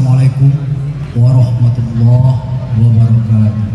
Assalamualaikum warahmatullahi wabarakatuh.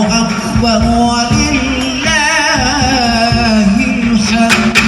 أكبر ولله الحمد.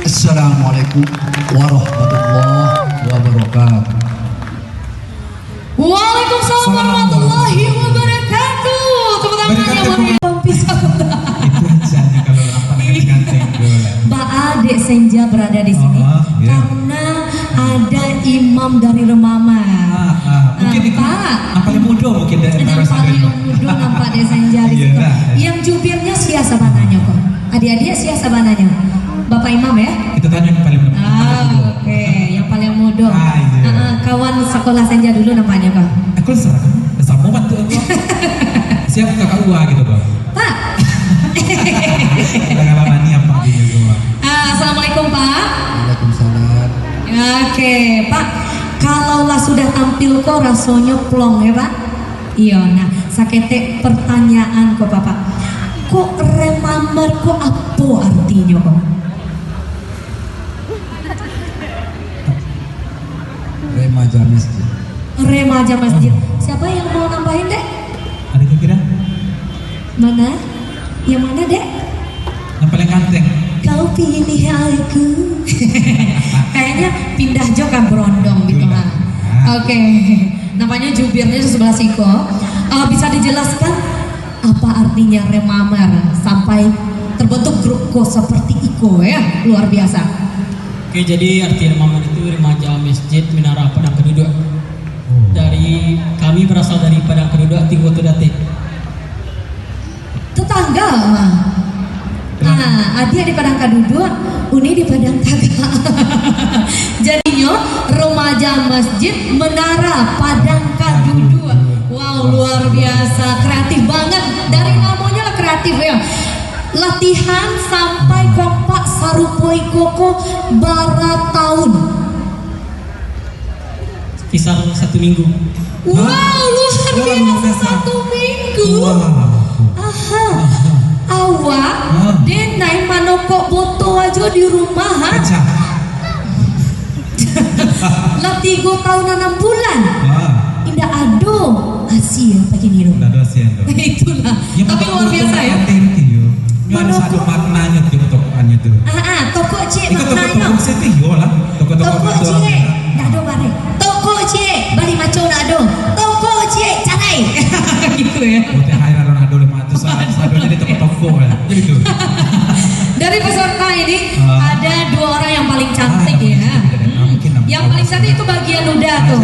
Assalamualaikum warahmatullahi wabarakatuh. Waalaikumsalam warahmatullahi wabarakatuh. Tepuk tangan yang meriah. Pisah. Itu aja kalau apa dengan ganteng dulu. Mbak Ade Senja berada di sini iya. karena ada imam dari Remamar. Mungkin itu Pak. yang paling muda mungkin dari antara Nampak yang muda nampak Ade Senja di Iya, situ. nah. Yang jubirnya siapa bananya kok? Adik-adik siapa bananya? Bapak Imam ya? kita tanya yang paling muda. Oke, yang paling muda. Iya. Kawan sekolah Senja dulu namanya kok. Aku serah sama bantu aku. Siap kakak Ua gitu kok. Pak. Pengalaman ini apa gitu semua. Assalamualaikum Pak. Waalaikumsalam. Oke Pak, kalaulah sudah tampil kok rasanya plong ya Pak. Iya, nah sakete pertanyaan kok Bapak. Kok Remamar kok apa artinya kok? Remaja masjid. Remaja masjid. Siapa yang mau nambahin dek? Ada kira Mana? Yang mana dek? yang paling ganteng. Kau pilih aku. Kayaknya pindah jo kan berondong gitu lah. Oke, namanya jubirnya di sebelah siko. Bisa dijelaskan apa artinya Remamar sampai terbentuk grup kok seperti Iko ya, luar biasa. Oke, jadi arti Remamar itu remaja masjid Menara Padang Keduduk. Dari kami berasal dari Padang Keduduk, Tinggo Tudate. Tetangga mah. Nah, Adia di Padang Kaduduk, Uni di Padang Taga. Jadinya remaja masjid Menara Padang Kaduduk. Wow, luar biasa, kreatif banget. Dari namanya lah kreatif ya. Latihan sampai kompak sarupoi koko barat tahun. Kisar 1 minggu. Wow, luar biasa 1 minggu. Aha. Awak denai manokok boto aja di rumah ha? Pecah. Lah 3 tahun 6 bulan. Indah ado Asia pakai niru. Udah dosen tuh. Itulah. Ya, Tapi luar biasa ya. Ini ada satu maknanya tuh tokoannya tuh. Toko cik Itu maknanya. toko setio lah. Toko-toko Toko itu. cik. Nado bare. Toko cik bali maco nado. Toko cik canai. Gitu ya. Putih air Ronaldo 500 sadonya di toko-toko ya. Gitu. Dari peserta ini ada 2 orang yang paling cantik ya. Mungkin Yang paling cantik itu bagian udah tuh.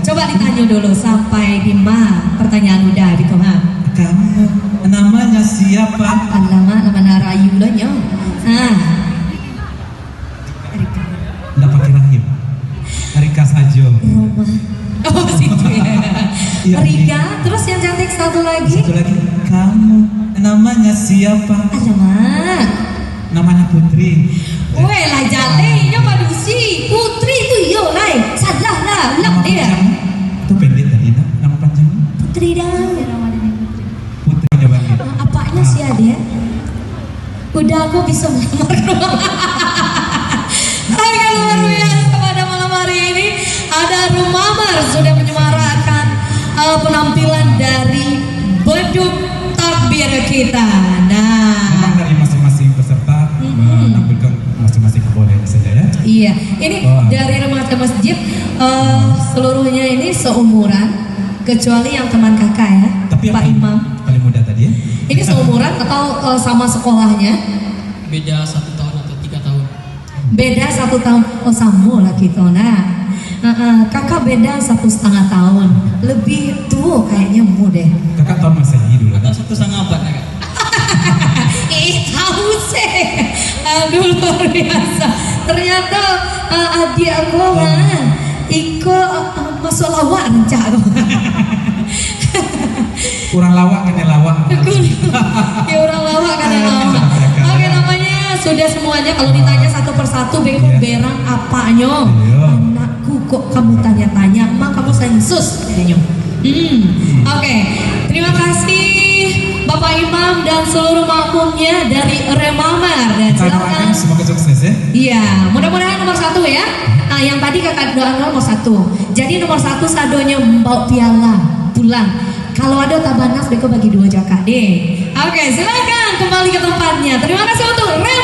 Coba ditanya dulu sampai di mana pertanyaan udah gitu ha. Kamu namanya siapa? Alamak nama narayu lah nyo. Nggak pakai rahim. Rika Sajo. Roma. Oh situ ya. Iya, Rika. Terus yang cantik satu lagi. Satu lagi. Kamu namanya siapa? Alamak. Namanya Putri. Weh lah jale nyo madusi. Putri tu yo lai. Salah lah ulang Nama dia. panjang? Itu pendek tadi nak. Nama panjang? Putri dah. Putri jawabnya. Apanya sih ada? Udah aku bisa melamar. Oke, luar biasa pada malam hari ini ada Remamar sudah menyemarakan penampilan dari beduk takbir kita. Nah, Memang dari masing-masing peserta menampilkan masing-masing kebolehan saja ya. iya, ini dari remaja masjid seluruhnya ini seumuran kecuali yang teman kakak ya, Tapi yang Pak Imam. paling muda tadi ya. Ini seumuran atau sama sekolahnya? Beda 1 tahun atau 3 tahun. Beda 1 tahun. Oh sama lah kita nah. Kakak beda 1,5 tahun. Lebih tua kayaknya mu deh. Kakak tahun Masehi dulu kan? Atau 1,5 abad ya kan? Tahu sih. Aduh luar biasa. Ternyata adik aku Iko masuk lawak rencak aku. Kurang lawak kan ya lawak. Ya orang lawak kan lawak. Oke namanya sudah semuanya kalau ditanya satu persatu beko berang apanya. Anakku kok kamu tanya-tanya, emang kamu sensus katanya. Oke, terima kasih Bapak Imam dan seluruh makmumnya dari Remamar. Dan Kita doakan silakan. semoga sukses ya. Iya, mudah-mudahan nomor 1 ya. Nah, yang tadi kakak doa nomor 1. Jadi nomor 1 sadonya membawa piala pulang. Kalau ada tabanas, beko bagi 2 jakak deh. Oke, silakan kembali ke tempatnya. Terima kasih untuk Remamar.